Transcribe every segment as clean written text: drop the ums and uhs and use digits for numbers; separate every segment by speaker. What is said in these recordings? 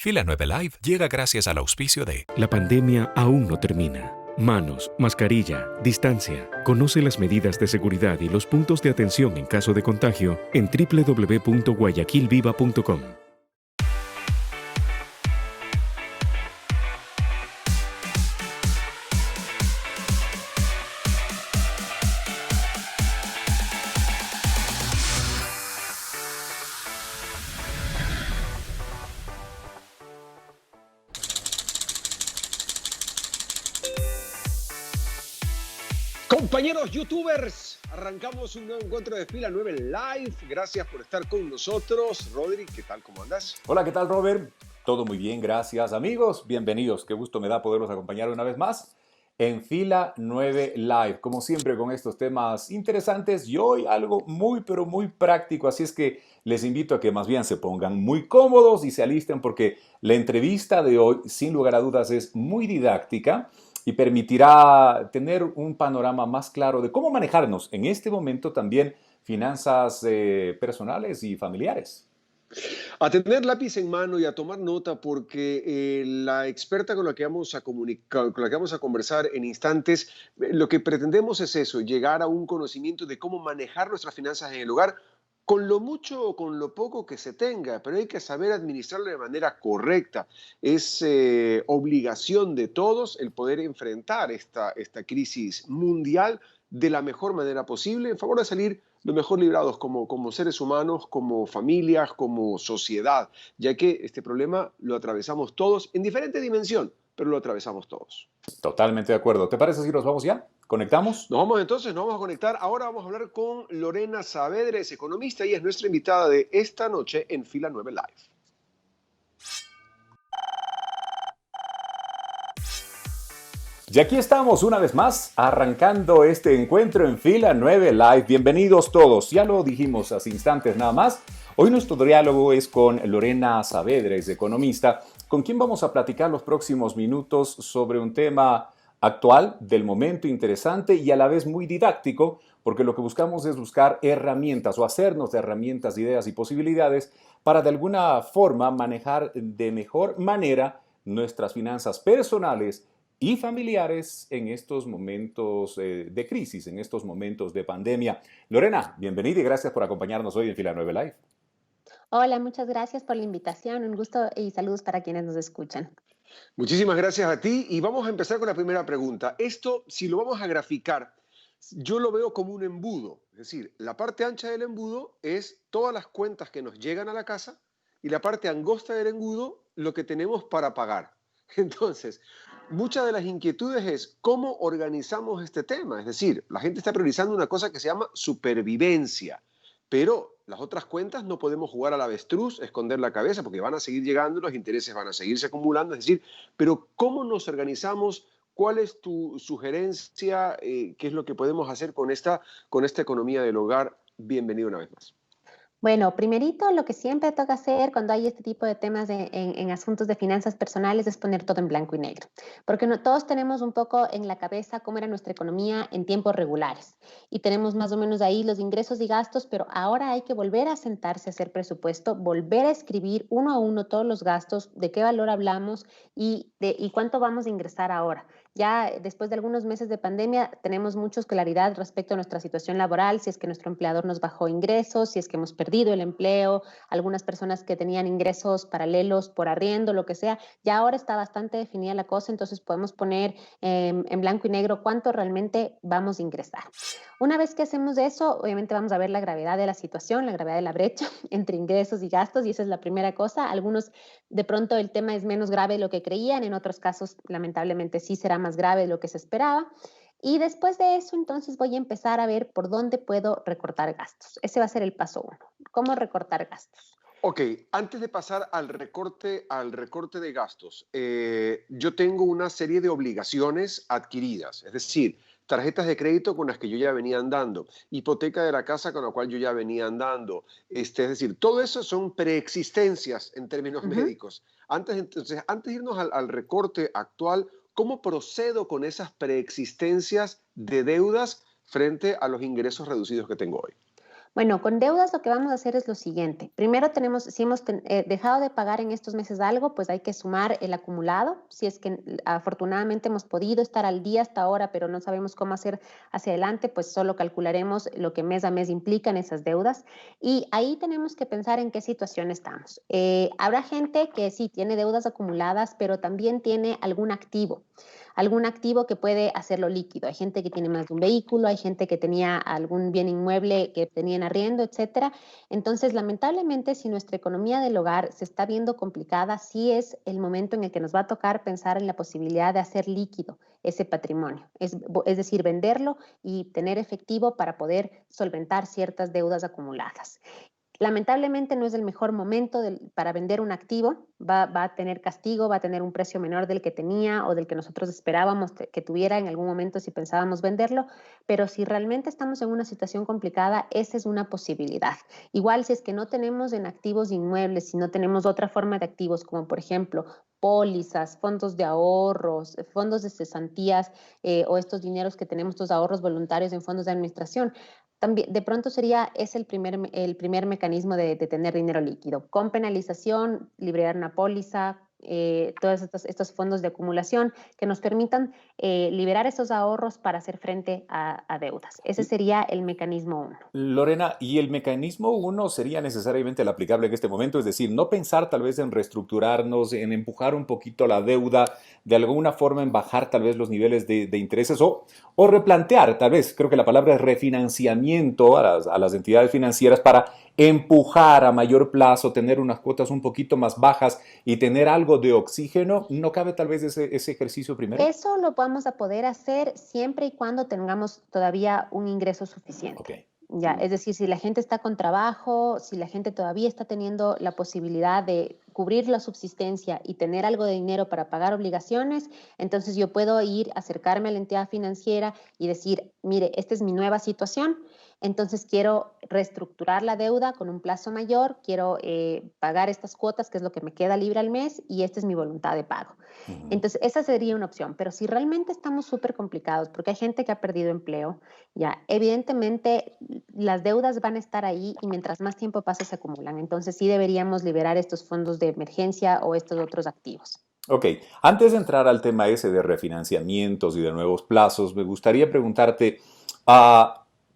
Speaker 1: Fila 9 Live llega gracias al auspicio de...
Speaker 2: La pandemia aún no termina. Manos, mascarilla, distancia. Conoce las medidas de seguridad y los puntos de atención en caso de contagio en www.guayaquilviva.com.
Speaker 3: Compañeros youtubers, arrancamos un nuevo encuentro de Fila 9 Live. Gracias por estar con nosotros. Rodri, ¿qué tal? ¿Cómo andas?
Speaker 4: Hola, ¿qué tal, Robert? Todo muy bien, gracias. Amigos, bienvenidos. Qué gusto me da poderlos acompañar una vez más en Fila 9 Live. Como siempre, con estos temas interesantes y hoy algo muy, pero muy práctico. Así es que les invito a que más bien se pongan muy cómodos y se alisten porque la entrevista de hoy, sin lugar a dudas, es muy didáctica y permitirá tener un panorama más claro de cómo manejarnos en este momento también finanzas personales y familiares.
Speaker 3: A tener lápiz en mano y a tomar nota porque la experta con la que vamos a comunicar, con la que vamos a conversar en instantes, lo que pretendemos es eso, llegar a un conocimiento de cómo manejar nuestras finanzas en el hogar con lo mucho o con lo poco que se tenga, pero hay que saber administrarlo de manera correcta. Es obligación de todos el poder enfrentar esta crisis mundial de la mejor manera posible en favor de salir lo mejor librados como seres humanos, como familias, como sociedad, ya que este problema lo atravesamos todos en diferente dimensión, pero lo atravesamos todos.
Speaker 4: Totalmente de acuerdo. ¿Te parece si nos vamos ya? ¿Conectamos?
Speaker 3: Nos vamos a conectar. Ahora vamos a hablar con Lorena Saavedra, es economista y es nuestra invitada de esta noche en Fila 9 Live.
Speaker 4: Y aquí estamos una vez más, arrancando este encuentro en Fila 9 Live. Bienvenidos todos. Ya lo dijimos hace instantes nada más. Hoy nuestro diálogo es con Lorena Saavedra, es economista, con quien vamos a platicar los próximos minutos sobre un tema actual, del momento, interesante y a la vez muy didáctico, porque lo que buscamos es buscar herramientas o hacernos de herramientas, ideas y posibilidades para de alguna forma manejar de mejor manera nuestras finanzas personales y familiares en estos momentos de crisis, en estos momentos de pandemia. Lorena, bienvenida y gracias por acompañarnos hoy en Fila 9 Live.
Speaker 5: Hola, muchas gracias por la invitación. Un gusto y saludos para quienes nos escuchan.
Speaker 3: Muchísimas gracias a ti y vamos a empezar con la primera pregunta. Esto, si lo vamos a graficar, yo lo veo como un embudo. Es decir, la parte ancha del embudo es todas las cuentas que nos llegan a la casa y la parte angosta del embudo, lo que tenemos para pagar. Entonces, muchas de las inquietudes es cómo organizamos este tema. Es decir, la gente está priorizando una cosa que se llama supervivencia, pero las otras cuentas no podemos jugar al avestruz, esconder la cabeza, porque van a seguir llegando, los intereses van a seguirse acumulando. Es decir, pero ¿cómo nos organizamos? ¿Cuál es tu sugerencia? ¿Qué es lo que podemos hacer con esta economía del hogar? Bienvenido una vez más.
Speaker 5: Bueno, primerito, lo que siempre toca hacer cuando hay este tipo de temas en asuntos de finanzas personales es poner todo en blanco y negro, porque no, todos tenemos un poco en la cabeza cómo era nuestra economía en tiempos regulares y tenemos más o menos ahí los ingresos y gastos, pero ahora hay que volver a sentarse a hacer presupuesto, volver a escribir uno a uno todos los gastos, de qué valor hablamos y cuánto vamos a ingresar ahora. Ya después de algunos meses de pandemia tenemos mucha claridad respecto a nuestra situación laboral, si es que nuestro empleador nos bajó ingresos, si es que hemos perdido el empleo, algunas personas que tenían ingresos paralelos por arriendo, lo que sea. Ya ahora está bastante definida la cosa, entonces podemos poner en blanco y negro cuánto realmente vamos a ingresar. Una vez que hacemos eso, obviamente vamos a ver la gravedad de la situación, la gravedad de la brecha entre ingresos y gastos, y esa es la primera cosa. Algunos, de pronto, el tema es menos grave de lo que creían, en otros casos, lamentablemente, sí será más grave de lo que se esperaba. Y después de eso, entonces voy a empezar a ver por dónde puedo recortar gastos. Ese va a ser el paso 1. ¿Cómo recortar gastos?
Speaker 3: Ok, antes de pasar al recorte de gastos, yo tengo una serie de obligaciones adquiridas, es decir, tarjetas de crédito con las que yo ya venía andando, hipoteca de la casa con la cual yo ya venía andando, es decir, todo eso son preexistencias en términos médicos. Entonces, antes de irnos al recorte actual, ¿cómo procedo con esas preexistencias de deudas frente a los ingresos reducidos que tengo hoy?
Speaker 5: Bueno, con deudas lo que vamos a hacer es lo siguiente. Primero si hemos dejado de pagar en estos meses algo, pues hay que sumar el acumulado. Si es que afortunadamente hemos podido estar al día hasta ahora, pero no sabemos cómo hacer hacia adelante, pues solo calcularemos lo que mes a mes implican esas deudas. Y ahí tenemos que pensar en qué situación estamos. Habrá gente que sí tiene deudas acumuladas, pero también tiene algún activo que puede hacerlo líquido. Hay gente que tiene más de un vehículo, hay gente que tenía algún bien inmueble que tenía en arriendo, etcétera. Entonces, lamentablemente, si nuestra economía del hogar se está viendo complicada, sí es el momento en el que nos va a tocar pensar en la posibilidad de hacer líquido ese patrimonio, es decir, venderlo y tener efectivo para poder solventar ciertas deudas acumuladas. Lamentablemente no es el mejor momento para vender un activo, va a tener castigo, va a tener un precio menor del que tenía o del que nosotros esperábamos que tuviera en algún momento si pensábamos venderlo, pero si realmente estamos en una situación complicada, esa es una posibilidad. Igual si es que no tenemos en activos inmuebles, si no tenemos otra forma de activos, como por ejemplo pólizas, fondos de ahorros, fondos de cesantías o estos dineros que tenemos, estos ahorros voluntarios en fondos de administración, también, de pronto es el primer mecanismo de tener dinero líquido. Con penalización, liberar una póliza, todos estos fondos de acumulación que nos permitan liberar esos ahorros para hacer frente a deudas. Ese sería el mecanismo 1.
Speaker 4: Lorena, ¿y el mecanismo uno sería necesariamente el aplicable en este momento? Es decir, no pensar tal vez en reestructurarnos, en empujar un poquito la deuda, de alguna forma en bajar tal vez los niveles de intereses o replantear, tal vez, creo que la palabra es refinanciamiento a las entidades financieras para empujar a mayor plazo, tener unas cuotas un poquito más bajas y tener algo de oxígeno. ¿No cabe tal vez ese ejercicio primero?
Speaker 5: Eso lo vamos a poder hacer siempre y cuando tengamos todavía un ingreso suficiente.
Speaker 4: Ok.
Speaker 5: Ya, es decir, si la gente está con trabajo, si la gente todavía está teniendo la posibilidad de cubrir la subsistencia y tener algo de dinero para pagar obligaciones, entonces yo puedo acercarme a la entidad financiera y decir, mire, esta es mi nueva situación, entonces quiero reestructurar la deuda con un plazo mayor, quiero pagar estas cuotas, que es lo que me queda libre al mes, y esta es mi voluntad de pago. Entonces, esa sería una opción, pero si realmente estamos súper complicados, porque hay gente que ha perdido empleo, ya, evidentemente las deudas van a estar ahí y mientras más tiempo pasa se acumulan. Entonces, sí deberíamos liberar estos fondos de emergencia o estos otros activos.
Speaker 4: Ok, antes de entrar al tema ese de refinanciamientos y de nuevos plazos, me gustaría preguntarte,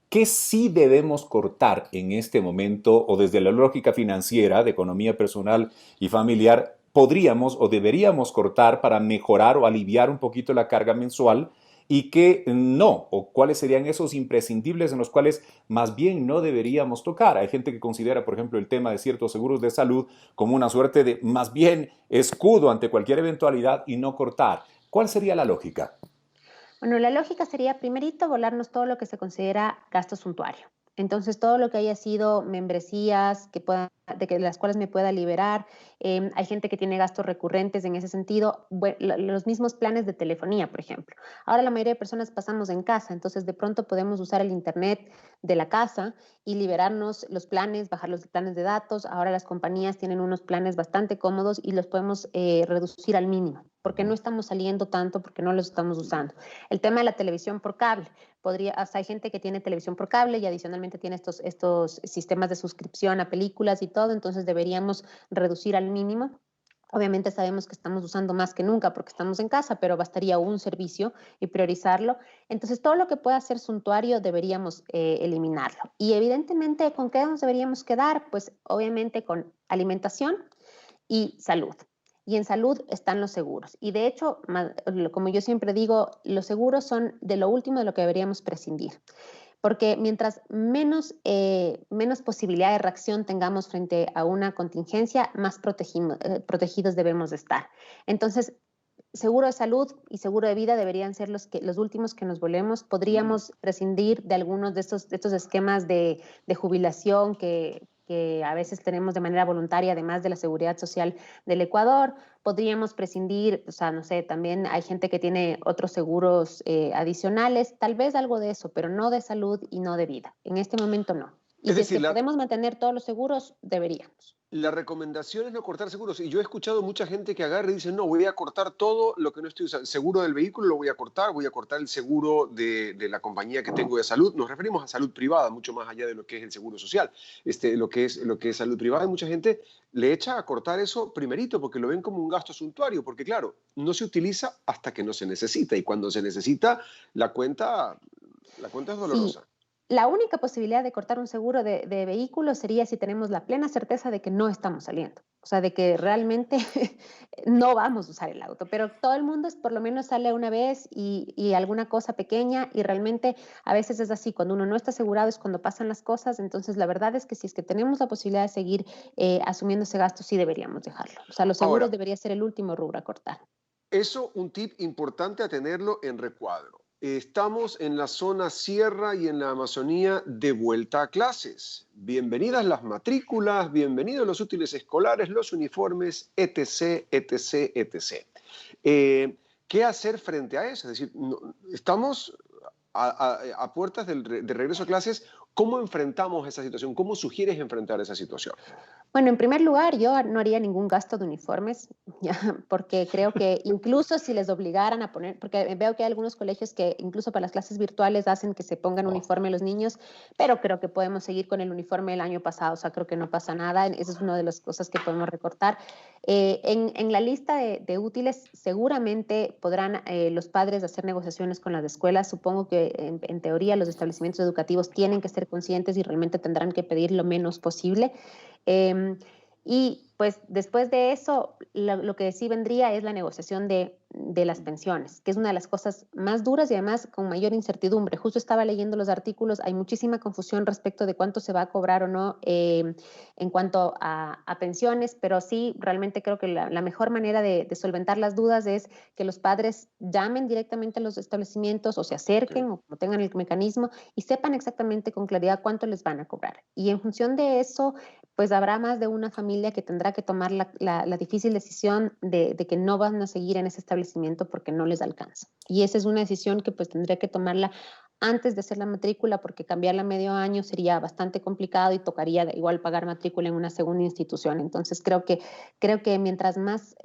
Speaker 4: ¿qué sí debemos cortar en este momento o desde la lógica financiera, de economía personal y familiar, podríamos o deberíamos cortar para mejorar o aliviar un poquito la carga mensual y qué no, o cuáles serían esos imprescindibles en los cuales más bien no deberíamos tocar? Hay gente que considera, por ejemplo, el tema de ciertos seguros de salud como una suerte de más bien escudo ante cualquier eventualidad y no cortar. ¿Cuál sería la lógica?
Speaker 5: Bueno, la lógica sería primerito volarnos todo lo que se considera gasto suntuario. Entonces, todo lo que haya sido membresías de las cuales me pueda liberar, hay gente que tiene gastos recurrentes en ese sentido, los mismos planes de telefonía, por ejemplo. Ahora la mayoría de personas pasamos en casa, entonces de pronto podemos usar el internet de la casa y liberarnos los planes, bajar los planes de datos. Ahora las compañías tienen unos planes bastante cómodos y los podemos reducir al mínimo, porque no estamos saliendo tanto, porque no los estamos usando. El tema de la televisión por cable. Hay gente que tiene televisión por cable y adicionalmente tiene estos sistemas de suscripción a películas y todo, entonces deberíamos reducir al mínimo. Obviamente sabemos que estamos usando más que nunca porque estamos en casa, pero bastaría un servicio y priorizarlo. Entonces, todo lo que pueda ser suntuario deberíamos eliminarlo. Y evidentemente, ¿con qué nos deberíamos quedar? Pues obviamente con alimentación y salud. Y en salud están los seguros. Y de hecho, como yo siempre digo, los seguros son de lo último de lo que deberíamos prescindir. Porque mientras menos posibilidad de reacción tengamos frente a una contingencia, más protegidos debemos de estar. Entonces, seguro de salud y seguro de vida deberían ser los últimos que nos volvemos. Podríamos prescindir de algunos de estos esquemas de jubilación que a veces tenemos de manera voluntaria, además de la seguridad social del Ecuador. Podríamos prescindir, o sea, no sé, también hay gente que tiene otros seguros adicionales, tal vez algo de eso, pero no de salud y no de vida. En este momento no. Y
Speaker 3: Es
Speaker 5: si es
Speaker 3: decir,
Speaker 5: que podemos mantener todos los seguros, deberíamos.
Speaker 3: La recomendación es no cortar seguros. Y yo he escuchado mucha gente que agarra y dice, no, voy a cortar todo lo que no estoy usando. El seguro del vehículo lo voy a cortar el seguro de la compañía que tengo de salud. Nos referimos a salud privada, mucho más allá de lo que es el seguro social. Lo que es salud privada, y mucha gente le echa a cortar eso primerito porque lo ven como un gasto suntuario, porque claro, no se utiliza hasta que no se necesita. Y cuando se necesita, la cuenta es
Speaker 5: Sí,
Speaker 3: dolorosa.
Speaker 5: la única posibilidad de cortar un seguro de vehículo sería si tenemos la plena certeza de que no estamos saliendo, o sea, de que realmente no vamos a usar el auto, pero todo el mundo por lo menos sale una vez y alguna cosa pequeña y realmente a veces es así, cuando uno no está asegurado es cuando pasan las cosas, entonces la verdad es que si es que tenemos la posibilidad de seguir asumiendo ese gasto, sí deberíamos dejarlo. O sea, los seguros
Speaker 3: Ahora,
Speaker 5: debería ser el último rubro a cortar.
Speaker 3: eso, un tip importante a tenerlo en recuadro. Estamos en la zona sierra y en la Amazonía de vuelta a clases. Bienvenidas las matrículas, bienvenidos los útiles escolares, los uniformes, etc., etc., etc. ¿Qué hacer frente a eso? Es decir, estamos a puertas de regreso a clases. ¿Cómo enfrentamos esa situación? ¿Cómo sugieres enfrentar esa situación?
Speaker 5: Bueno, en primer lugar, yo no haría ningún gasto de uniformes, ya, porque creo que incluso si les obligaran a poner, porque veo que hay algunos colegios que incluso para las clases virtuales hacen que se pongan
Speaker 4: Oh,
Speaker 5: uniforme los niños, pero creo que podemos seguir con el uniforme del año pasado, o sea, creo que no pasa nada, esa es una de las cosas que podemos recortar. En la lista de útiles seguramente podrán los padres hacer negociaciones con las escuelas, supongo que en teoría los establecimientos educativos tienen que ser conscientes y realmente tendrán que pedir lo menos posible. Eh, y pues después de eso, lo que sí vendría es la negociación de las pensiones, que es una de las cosas más duras y además con mayor incertidumbre. Justo estaba leyendo los artículos, hay muchísima confusión respecto de cuánto se va a cobrar o no en cuanto a pensiones, pero sí, realmente creo que la mejor manera de solventar las dudas es que los padres llamen directamente a los establecimientos o se
Speaker 3: Okay.
Speaker 5: acerquen o tengan el mecanismo y sepan exactamente con claridad cuánto les van a cobrar. Y en función de eso, pues habrá más de una familia que tendrá que tomar la difícil decisión de que no van a seguir en ese establecimiento porque no les alcanza. Y esa es una decisión que pues tendría que tomarla antes de hacer la matrícula porque cambiarla a medio año sería bastante complicado y tocaría igual pagar matrícula en una segunda institución. Entonces creo que mientras más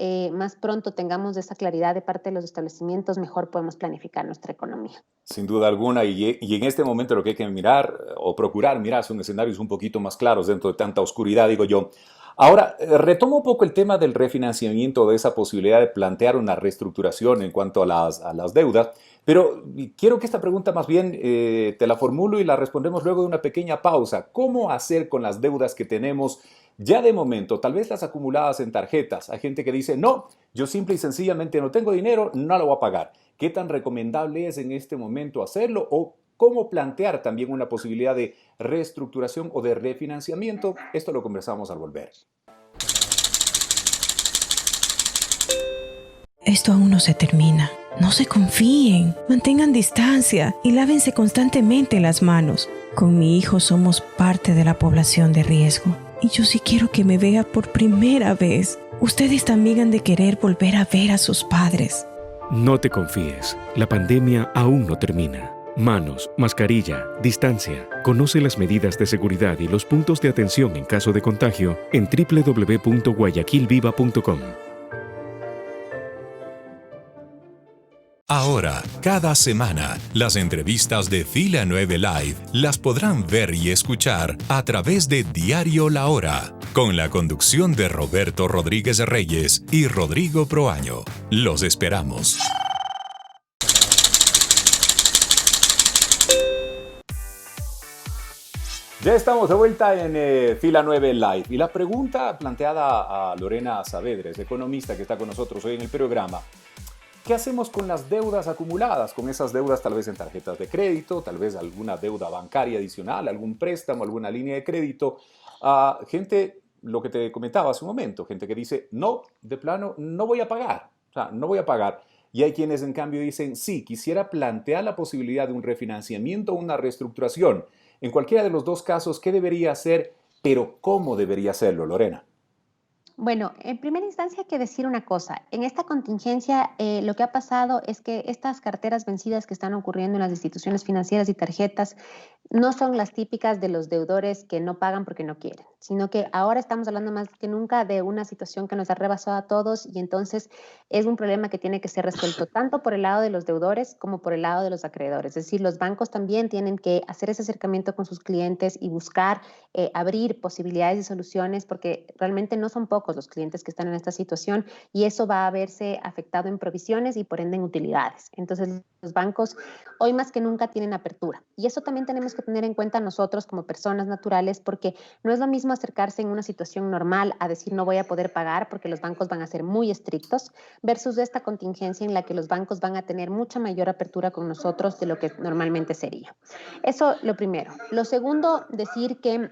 Speaker 5: pronto tengamos esa claridad de parte de los establecimientos, mejor podemos planificar nuestra economía.
Speaker 4: sin duda alguna, y en este momento lo que hay que mirar o procurar mirar son escenarios un poquito más claros dentro de tanta oscuridad, digo yo. Ahora, retomo un poco el tema del refinanciamiento, de esa posibilidad de plantear una reestructuración en cuanto a las deudas, pero quiero que esta pregunta más bien te la formulo y la respondemos luego de una pequeña pausa. ¿Cómo hacer con las deudas que tenemos ya de momento, tal vez las acumuladas en tarjetas? Hay gente que dice, no, yo simple y sencillamente no tengo dinero, no lo voy a pagar. ¿Qué tan recomendable es en este momento hacerlo? ¿O cómo plantear también una posibilidad de reestructuración o de refinanciamiento? Esto lo conversamos al volver.
Speaker 6: Esto aún no se termina. No se confíen, mantengan distancia y lávense constantemente las manos. Con mi hijo somos parte de la población de riesgo y yo sí quiero que me vea por primera vez. Ustedes también han de querer volver a ver a sus padres.
Speaker 2: No te confíes, la pandemia aún no termina. Manos, mascarilla, distancia. Conoce las medidas de seguridad y los puntos de atención en caso de contagio en www.guayaquilviva.com.
Speaker 1: Ahora, cada semana, las entrevistas de Fila 9 Live las podrán ver y escuchar a través de Diario La Hora, con la conducción de Roberto Rodríguez Reyes y Rodrigo Proaño. Los esperamos.
Speaker 4: Ya estamos de vuelta en Fila 9 Live y la pregunta planteada a Lorena Saavedra, economista que está con nosotros hoy en el programa. ¿Qué hacemos con las deudas acumuladas? Con esas deudas tal vez en tarjetas de crédito, tal vez alguna deuda bancaria adicional, algún préstamo, alguna línea de crédito. Gente, lo que te comentaba hace un momento, gente que dice, no, de plano, no voy a pagar. O sea, no voy a pagar. Y hay quienes en cambio dicen, sí, quisiera plantear la posibilidad de un refinanciamiento o una reestructuración. En cualquiera de los dos casos, ¿qué debería hacer? Pero ¿cómo debería hacerlo, Lorena?
Speaker 5: Bueno, en primera instancia hay que decir una cosa. En esta contingencia, lo que ha pasado es que estas carteras vencidas que están ocurriendo en las instituciones financieras y tarjetas no son las típicas de los deudores que no pagan porque no quieren, sino que ahora estamos hablando más que nunca de una situación que nos ha rebasado a todos y entonces es un problema que tiene que ser resuelto tanto por el lado de los deudores como por el lado de los acreedores. Es decir, los bancos también tienen que hacer ese acercamiento con sus clientes y buscar abrir posibilidades y soluciones porque realmente no son pocos los clientes que están en esta situación y eso va a verse afectado en provisiones y por ende en utilidades. Entonces, los bancos hoy más que nunca tienen apertura y eso también tenemos que tener en cuenta nosotros como personas naturales porque no es lo mismo acercarse en una situación normal a decir no voy a poder pagar porque los bancos van a ser muy estrictos versus esta contingencia en la que los bancos van a tener mucha mayor apertura con nosotros de lo que normalmente sería. Eso lo primero. Lo segundo, decir que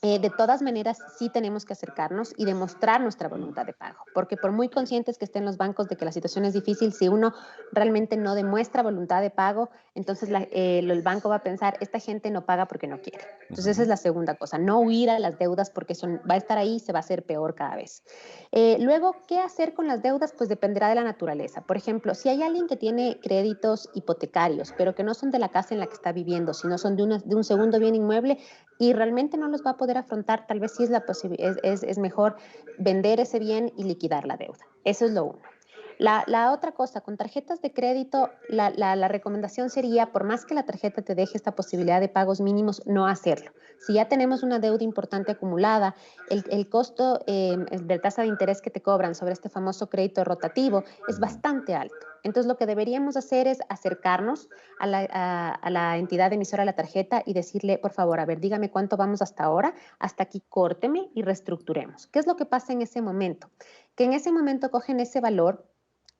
Speaker 5: de todas maneras, sí tenemos que acercarnos y demostrar nuestra voluntad de pago, porque por muy conscientes que estén los bancos de que la situación es difícil, si uno realmente no demuestra voluntad de pago, entonces el banco va a pensar, esta gente no paga porque no quiere. Entonces esa es la segunda cosa, no huir a las deudas porque va a estar ahí y se va a hacer peor cada vez. Luego, ¿qué hacer con las deudas? Pues dependerá de la naturaleza. Por ejemplo, si hay alguien que tiene créditos hipotecarios, pero que no son de la casa en la que está viviendo, sino son de un segundo bien inmueble, y realmente no los va a poder afrontar, tal vez sí es mejor vender ese bien y liquidar la deuda. Eso es lo uno. La otra cosa, con tarjetas de crédito, la recomendación sería, por más que la tarjeta te deje esta posibilidad de pagos mínimos, no hacerlo. Si ya tenemos una deuda importante acumulada, el costo de tasa de interés que te cobran sobre este famoso crédito rotativo es bastante alto. Entonces, lo que deberíamos hacer es acercarnos a la entidad emisora de la tarjeta y decirle, por favor, a ver, dígame cuánto vamos hasta ahora, hasta aquí córteme y reestructuremos. ¿Qué es lo que pasa en ese momento? Que en ese momento cogen ese valor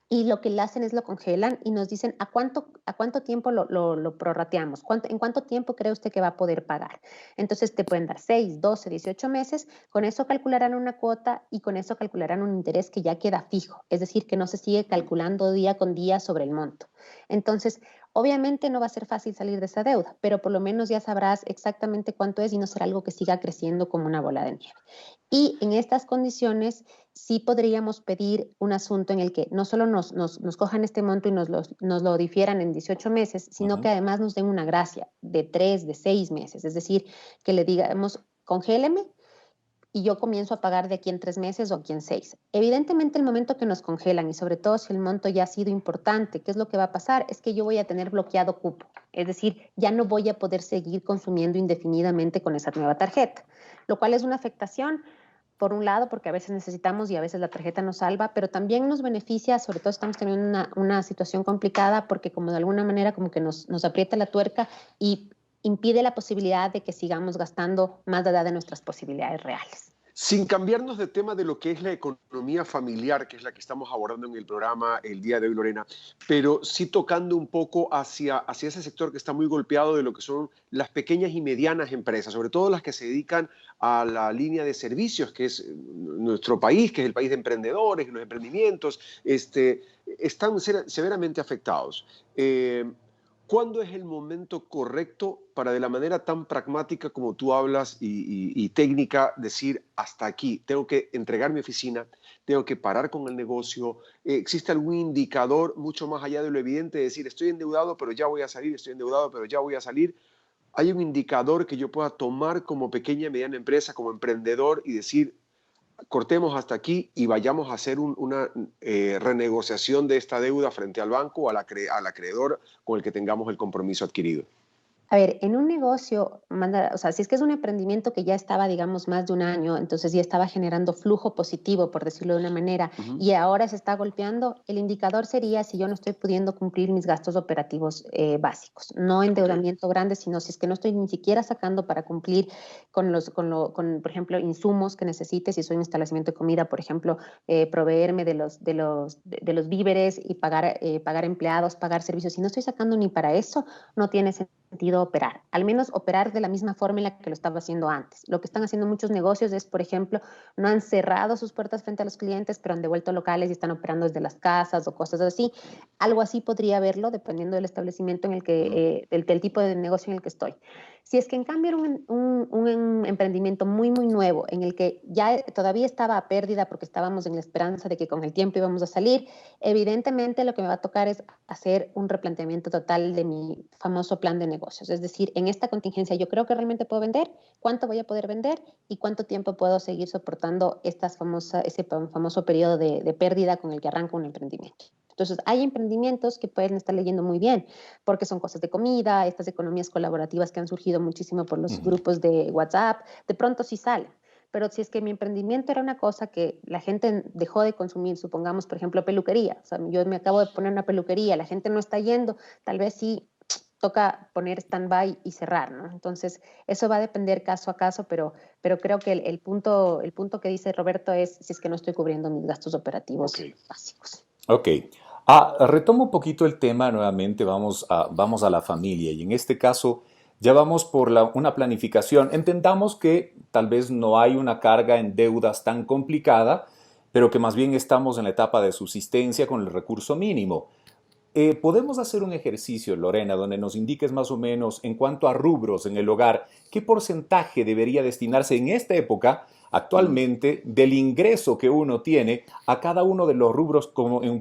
Speaker 5: y lo que le hacen es lo congelan y nos dicen a cuánto tiempo lo prorrateamos, en cuánto tiempo cree usted que va a poder pagar. Entonces te pueden dar 6, 12, 18 meses, con eso calcularán una cuota y con eso calcularán un interés que ya queda fijo, es decir, que no se sigue calculando día con día sobre el monto. Entonces, obviamente no va a ser fácil salir de esa deuda, pero por lo menos ya sabrás exactamente cuánto es y no será algo que siga creciendo como una bola de nieve. Y en estas condiciones sí podríamos pedir un asunto en el que no solo nos cojan este monto y nos lo difieran en 18 meses, sino que además nos den una gracia de 3, de 6 meses. Es decir, que le digamos, congéleme y yo comienzo a pagar de aquí en 3 meses o aquí en 6. Evidentemente, el momento que nos congelan y sobre todo si el monto ya ha sido importante, ¿qué es lo que va a pasar? Es que yo voy a tener bloqueado cupo. Es decir, ya no voy a poder seguir consumiendo indefinidamente con esa nueva tarjeta, lo cual es una afectación por un lado, porque a veces necesitamos y a veces la tarjeta nos salva, pero también nos beneficia, sobre todo estamos teniendo una situación complicada porque como de alguna manera como que nos aprieta la tuerca y impide la posibilidad de que sigamos gastando más allá de nuestras posibilidades reales.
Speaker 3: Sin cambiarnos de tema de lo que es la economía familiar, que es la que estamos abordando en el programa el día de hoy, Lorena, pero sí tocando un poco hacia ese sector que está muy golpeado de lo que son las pequeñas y medianas empresas, sobre todo las que se dedican a la línea de servicios, que es nuestro país, que es el país de emprendedores, los emprendimientos, están severamente afectados. ¿Cuándo es el momento correcto para, de la manera tan pragmática como tú hablas y técnica, decir hasta aquí, tengo que entregar mi oficina, tengo que parar con el negocio? ¿Existe algún indicador mucho más allá de lo evidente de decir estoy endeudado pero ya voy a salir, estoy endeudado pero ya voy a salir? ¿Hay un indicador que yo pueda tomar como pequeña y mediana empresa, como emprendedor y decir cortemos hasta aquí y vayamos a hacer una renegociación de esta deuda frente al banco o al acreedor con el que tengamos el compromiso adquirido?
Speaker 5: A ver, en un negocio, o sea, si es que es un emprendimiento que ya estaba, digamos, más de un año, entonces ya estaba generando flujo positivo, por decirlo de una manera, y ahora se está golpeando, el indicador sería si yo no estoy pudiendo cumplir mis gastos operativos básicos, no endeudamiento grande, sino si es que no estoy ni siquiera sacando para cumplir con por ejemplo, insumos que necesite, si soy un establecimiento de comida, por ejemplo, proveerme de los víveres y pagar empleados, pagar servicios. Si no estoy sacando ni para eso, no tiene sentido operar, al menos operar de la misma forma en la que lo estaba haciendo antes. Lo que están haciendo muchos negocios es, por ejemplo, no han cerrado sus puertas frente a los clientes, pero han devuelto locales y están operando desde las casas o cosas así. Algo así podría verlo dependiendo del establecimiento en el que, del tipo de negocio en el que estoy. Si es que en cambio era un emprendimiento muy, muy nuevo, en el que ya todavía estaba a pérdida porque estábamos en la esperanza de que con el tiempo íbamos a salir, evidentemente lo que me va a tocar es hacer un replanteamiento total de mi famoso plan de negocios. Es decir, en esta contingencia yo creo que realmente puedo vender, cuánto voy a poder vender y cuánto tiempo puedo seguir soportando ese famoso periodo de pérdida con el que arranca un emprendimiento. Entonces, hay emprendimientos que pueden estar leyendo muy bien, porque son cosas de comida, estas economías colaborativas que han surgido muchísimo por los grupos de WhatsApp, de pronto sí salen. Pero si es que mi emprendimiento era una cosa que la gente dejó de consumir, supongamos, por ejemplo, peluquería. O sea, yo me acabo de poner una peluquería, la gente no está yendo, tal vez sí toca poner stand-by y cerrar, ¿no? Entonces, eso va a depender caso a caso, pero creo que el punto que dice Roberto es si es que no estoy cubriendo mis gastos operativos básicos.
Speaker 4: Ok. Retomo un poquito el tema nuevamente, vamos a la familia y en este caso ya vamos por una planificación. Entendamos que tal vez no hay una carga en deudas tan complicada, pero que más bien estamos en la etapa de subsistencia con el recurso mínimo. Podemos hacer un ejercicio, Lorena, donde nos indiques más o menos en cuanto a rubros en el hogar, qué porcentaje debería destinarse en esta época actualmente del ingreso que uno tiene a cada uno de los rubros,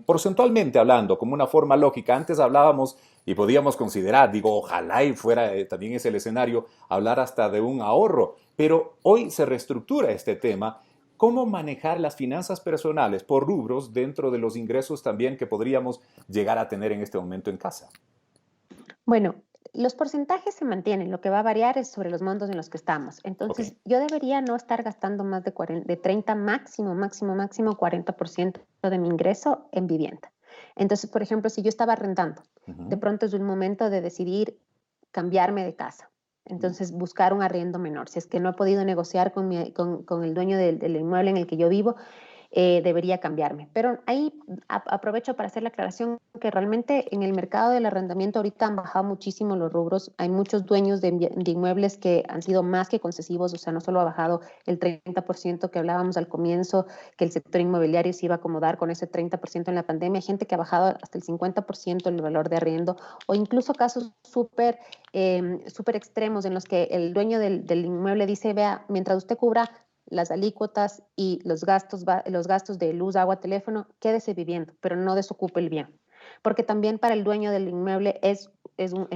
Speaker 4: porcentualmente hablando, como una forma lógica. Antes hablábamos y podíamos considerar, digo, ojalá y fuera también ese el escenario, hablar hasta de un ahorro, pero hoy se reestructura este tema. ¿Cómo manejar las finanzas personales por rubros dentro de los ingresos también que podríamos llegar a tener en este momento en casa?
Speaker 5: Bueno, los porcentajes se mantienen, lo que va a variar es sobre los montos en los que estamos. Entonces, yo debería no estar gastando más de 30, máximo 40% de mi ingreso en vivienda. Entonces, por ejemplo, si yo estaba rentando, de pronto es un momento de decidir cambiarme de casa. Entonces, buscar un arriendo menor. Si es que no he podido negociar con el dueño del inmueble en el que yo vivo, debería cambiarme. Pero ahí aprovecho para hacer la aclaración que realmente en el mercado del arrendamiento ahorita han bajado muchísimo los rubros. Hay muchos dueños de inmuebles que han sido más que concesivos, o sea, no solo ha bajado el 30% que hablábamos al comienzo, que el sector inmobiliario se iba a acomodar con ese 30% en la pandemia, hay gente que ha bajado hasta el 50% el valor de arriendo, o incluso casos súper extremos en los que el dueño del inmueble dice, vea, mientras usted cubra las alícuotas y los gastos de luz, agua, teléfono, quédese viviendo, pero no desocupe el bien. Porque también para el dueño del inmueble es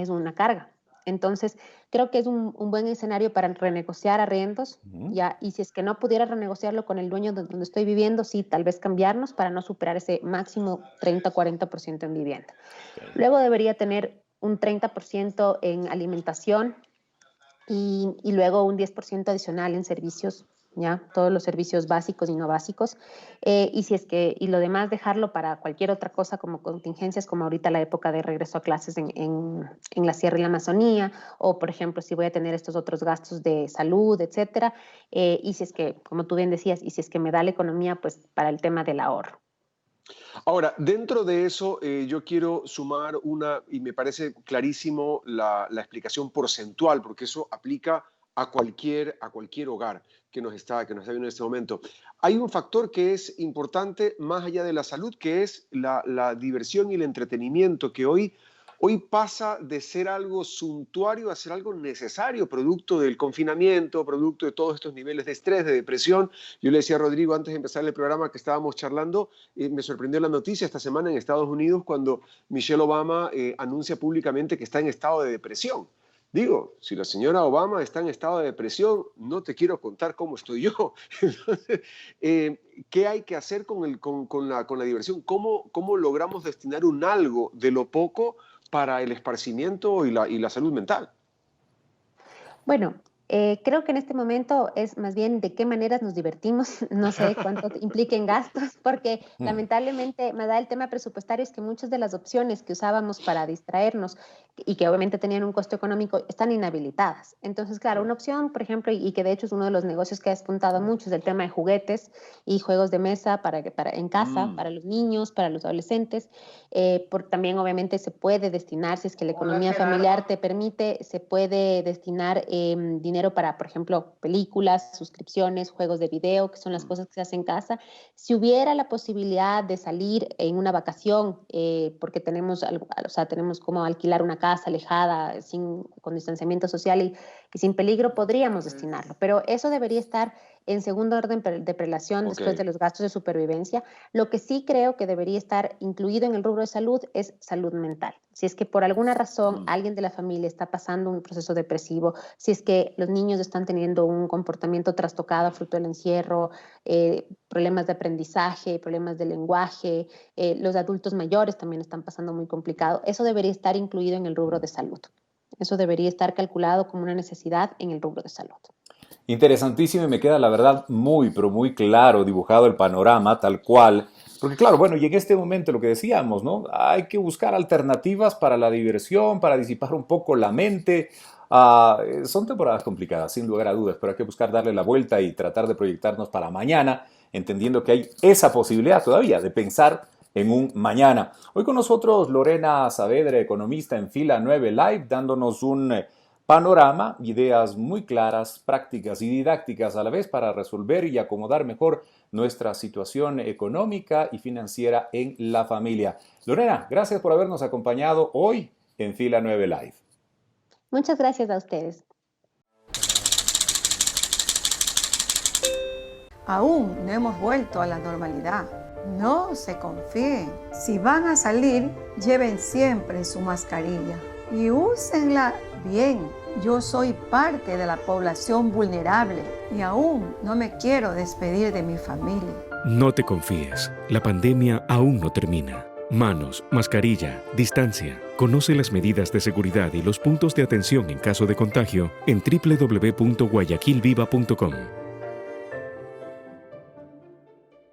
Speaker 5: una carga. Entonces, creo que es un buen escenario para renegociar arriendos, ¿ya? Y si es que no pudiera renegociarlo con el dueño de donde estoy viviendo, sí, tal vez cambiarnos para no superar ese máximo 30-40% en vivienda. Luego debería tener un 30% en alimentación y luego un 10% adicional en servicios, ¿ya? Todos los servicios básicos y no básicos, y lo demás dejarlo para cualquier otra cosa como contingencias, como ahorita la época de regreso a clases en la Sierra y la Amazonía, o por ejemplo si voy a tener estos otros gastos de salud, etcétera, y si es que, como tú bien decías, y si es que me da la economía, pues para el tema del ahorro.
Speaker 3: Ahora, dentro de eso, yo quiero sumar y me parece clarísimo la explicación porcentual, porque eso aplica a cualquier hogar que nos está viendo en este momento. Hay un factor que es importante más allá de la salud, que es la diversión y el entretenimiento, que hoy pasa de ser algo suntuario a ser algo necesario, producto del confinamiento, producto de todos estos niveles de estrés, de depresión. Yo le decía a Rodrigo antes de empezar el programa que estábamos charlando, me sorprendió la noticia esta semana en Estados Unidos cuando Michelle Obama anuncia públicamente que está en estado de depresión. Digo, si la señora Obama está en estado de depresión, no te quiero contar cómo estoy yo. Entonces, ¿qué hay que hacer con la diversión? ¿Cómo logramos destinar un algo de lo poco para el esparcimiento y la salud mental?
Speaker 5: Bueno, creo que en este momento es más bien de qué maneras nos divertimos, no sé cuánto impliquen gastos, porque lamentablemente me da el tema presupuestario es que muchas de las opciones que usábamos para distraernos y que obviamente tenían un costo económico están inhabilitadas. Entonces, claro, una opción, por ejemplo, y que de hecho es uno de los negocios que ha despuntado mucho, es el tema de juguetes y juegos de mesa en casa, para los niños, para los adolescentes. También obviamente se puede destinar, si es que la economía familiar te permite, se puede destinar dinero dinero para, por ejemplo, películas, suscripciones, juegos de video, que son las cosas que se hacen en casa. Si hubiera la posibilidad de salir en una vacación, porque tenemos, o sea, tenemos como alquilar una casa alejada, con distanciamiento social y sin peligro, podríamos destinarlo. Pero eso debería estar en segundo orden de prelación después de los gastos de supervivencia. Lo que sí creo que debería estar incluido en el rubro de salud es salud mental. Si es que por alguna razón alguien de la familia está pasando un proceso depresivo, si es que los niños están teniendo un comportamiento trastocado fruto del encierro, problemas de aprendizaje, problemas de lenguaje, los adultos mayores también están pasando muy complicado, eso debería estar incluido en el rubro de salud. Eso debería estar calculado como una necesidad en el rubro de salud.
Speaker 4: Interesantísimo y me queda la verdad muy, pero muy claro dibujado el panorama tal cual. Porque claro, bueno, y en este momento lo que decíamos, ¿no? Hay que buscar alternativas para la diversión, para disipar un poco la mente. Son temporadas complicadas, sin lugar a dudas, pero hay que buscar darle la vuelta y tratar de proyectarnos para mañana, entendiendo que hay esa posibilidad todavía de pensar en un mañana. Hoy con nosotros Lorena Saavedra, economista en Fila 9 Live, dándonos un panorama, ideas muy claras, prácticas y didácticas a la vez para resolver y acomodar mejor nuestra situación económica y financiera en la familia. Lorena, gracias por habernos acompañado hoy en Fila 9 Live.
Speaker 5: Muchas gracias a ustedes.
Speaker 7: Aún no hemos vuelto a la normalidad. No se confíen. Si van a salir, lleven siempre su mascarilla y úsenla bien. Yo soy parte de la población vulnerable y aún no me quiero despedir de mi familia.
Speaker 2: No te confíes, la pandemia aún no termina. Manos, mascarilla, distancia. Conoce las medidas de seguridad y los puntos de atención en caso de contagio en www.guayaquilviva.com.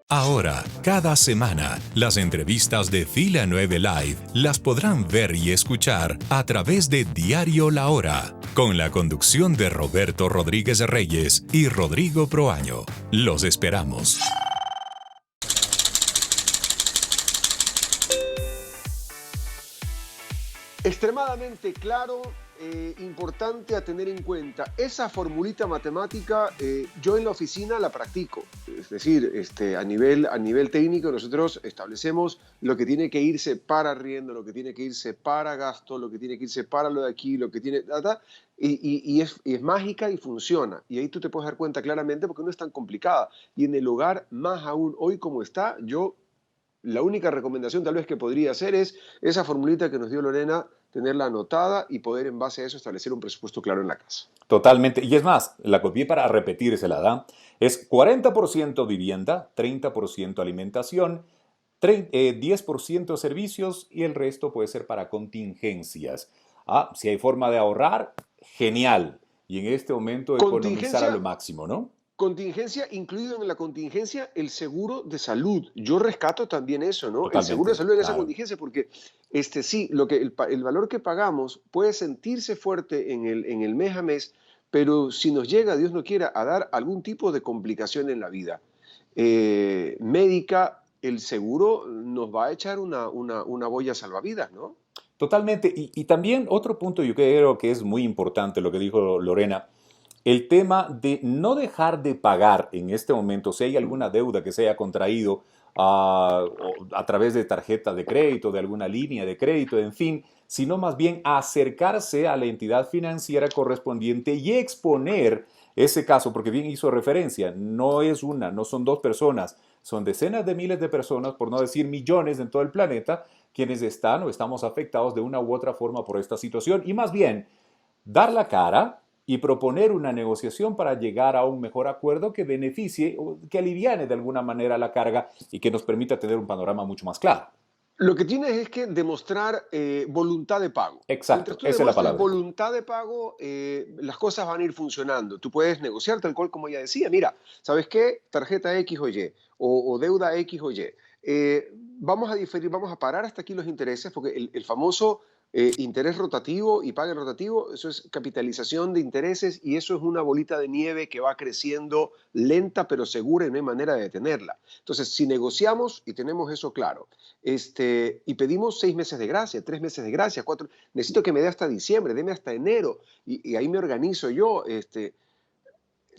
Speaker 1: Ahora, cada semana, las entrevistas de Fila 9 Live las podrán ver y escuchar a través de Diario La Hora, con la conducción de Roberto Rodríguez Reyes y Rodrigo Proaño. Los esperamos.
Speaker 3: Extremadamente claro, importante a tener en cuenta. Esa formulita matemática yo en la oficina la practico. Es decir, a nivel técnico nosotros establecemos lo que tiene que irse para arriendo, lo que tiene que irse para gasto, lo que tiene que irse para lo de aquí, lo que tiene... Y es mágica y funciona. Y ahí tú te puedes dar cuenta claramente porque no es tan complicada. Y en el hogar, más aún hoy como está, la única recomendación tal vez que podría hacer es esa formulita que nos dio Lorena, tenerla anotada y poder en base a eso establecer un presupuesto claro en la casa.
Speaker 4: Totalmente. Y es más, la copié para repetírsela, ¿da? Es 40% vivienda, 30% alimentación, 10% servicios y el resto puede ser para contingencias. Si hay forma de ahorrar, genial. Y en este momento economizar a lo máximo, ¿no?
Speaker 3: Contingencia, incluido en la contingencia el seguro de salud. Yo rescato también eso, ¿no?
Speaker 4: Totalmente,
Speaker 3: el seguro de salud en esa
Speaker 4: claro.
Speaker 3: contingencia, porque sí, el valor que pagamos puede sentirse fuerte en el mes a mes, pero si nos llega, Dios no quiera, a dar algún tipo de complicación en la vida médica, el seguro nos va a echar una boya salvavidas, ¿no?
Speaker 4: Totalmente. Y también otro punto yo creo que es muy importante lo que dijo Lorena, el tema de no dejar de pagar en este momento, si hay alguna deuda que se haya contraído a través de tarjeta de crédito, de alguna línea de crédito, en fin, sino más bien acercarse a la entidad financiera correspondiente y exponer ese caso, porque bien hizo referencia, no es una, no son dos personas, son decenas de miles de personas, por no decir millones en todo el planeta, quienes están o estamos afectados de una u otra forma por esta situación y más bien dar la cara y proponer una negociación para llegar a un mejor acuerdo que beneficie o que aliviane de alguna manera la carga y que nos permita tener un panorama mucho más claro.
Speaker 3: Lo que tienes es que demostrar voluntad de pago.
Speaker 4: Exacto,
Speaker 3: Mientras tú
Speaker 4: esa es la palabra.
Speaker 3: voluntad de pago, las cosas van a ir funcionando. Tú puedes negociar tal cual como ella decía. Mira, ¿sabes qué? Tarjeta X o Y o deuda X o Y. Vamos a diferir, vamos a parar hasta aquí los intereses porque el famoso interés rotativo y pague rotativo, eso es capitalización de intereses y eso es una bolita de nieve que va creciendo lenta pero segura y no hay manera de detenerla. Entonces, si negociamos y tenemos eso claro, y pedimos 6 meses de gracia, 3 meses de gracia, 4, necesito que me dé hasta diciembre, deme hasta enero y ahí me organizo yo.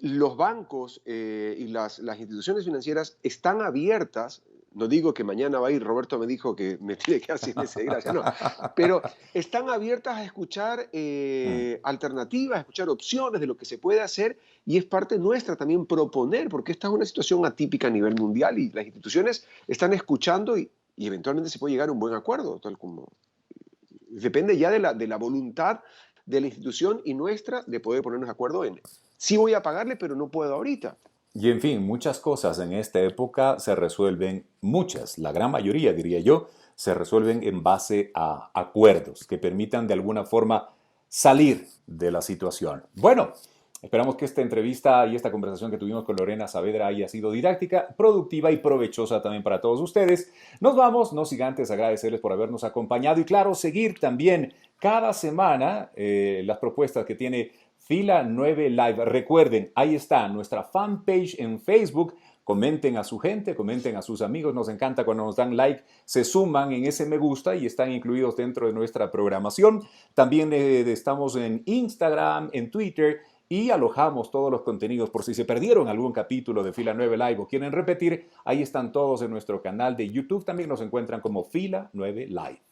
Speaker 3: Los bancos y las instituciones financieras están abiertas. No digo que mañana va a ir, Roberto me dijo que me tiene que dar 6 meses de gracia, no. Pero están abiertas a escuchar alternativas, a escuchar opciones de lo que se puede hacer y es parte nuestra también proponer, porque esta es una situación atípica a nivel mundial y las instituciones están escuchando y eventualmente se puede llegar a un buen acuerdo, tal como depende ya de la voluntad de la institución y nuestra de poder ponernos de acuerdo en sí voy a pagarle, pero no puedo ahorita.
Speaker 4: Y en fin, muchas cosas en esta época se resuelven, la gran mayoría diría yo, se resuelven en base a acuerdos que permitan de alguna forma salir de la situación. Bueno, esperamos que esta entrevista y esta conversación que tuvimos con Lorena Saavedra haya sido didáctica, productiva y provechosa también para todos ustedes. Nos vamos, no sin antes agradecerles por habernos acompañado y claro, seguir también cada semana las propuestas que tiene Fila 9 Live. Recuerden, ahí está nuestra fanpage en Facebook. Comenten a su gente, comenten a sus amigos. Nos encanta cuando nos dan like, se suman en ese me gusta y están incluidos dentro de nuestra programación. También estamos en Instagram, en Twitter y alojamos todos los contenidos. Por si se perdieron algún capítulo de Fila 9 Live o quieren repetir, ahí están todos en nuestro canal de YouTube. También nos encuentran como Fila 9 Live.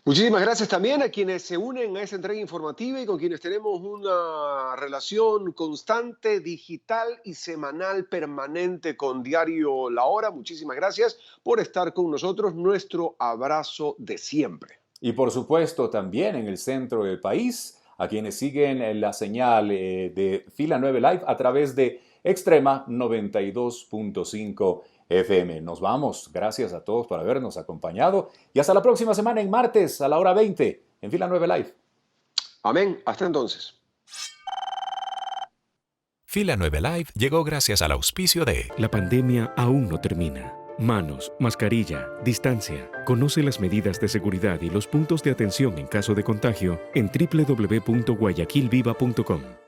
Speaker 3: Muchísimas gracias también a quienes se unen a esa entrega informativa y con quienes tenemos una relación constante, digital y semanal permanente con Diario La Hora. Muchísimas gracias por estar con nosotros. Nuestro abrazo de siempre.
Speaker 4: Y por supuesto también en el centro del país, a quienes siguen la señal de Fila 9 Live a través de Extrema 92.5 FM. Nos vamos. Gracias a todos por habernos acompañado y hasta la próxima semana en martes a la hora 20 en Fila 9 Live.
Speaker 3: Amén. Hasta entonces.
Speaker 1: Fila 9 Live llegó gracias al auspicio de...
Speaker 2: La pandemia aún no termina. Manos, mascarilla, distancia. Conoce las medidas de seguridad y los puntos de atención en caso de contagio en www.guayaquilviva.com.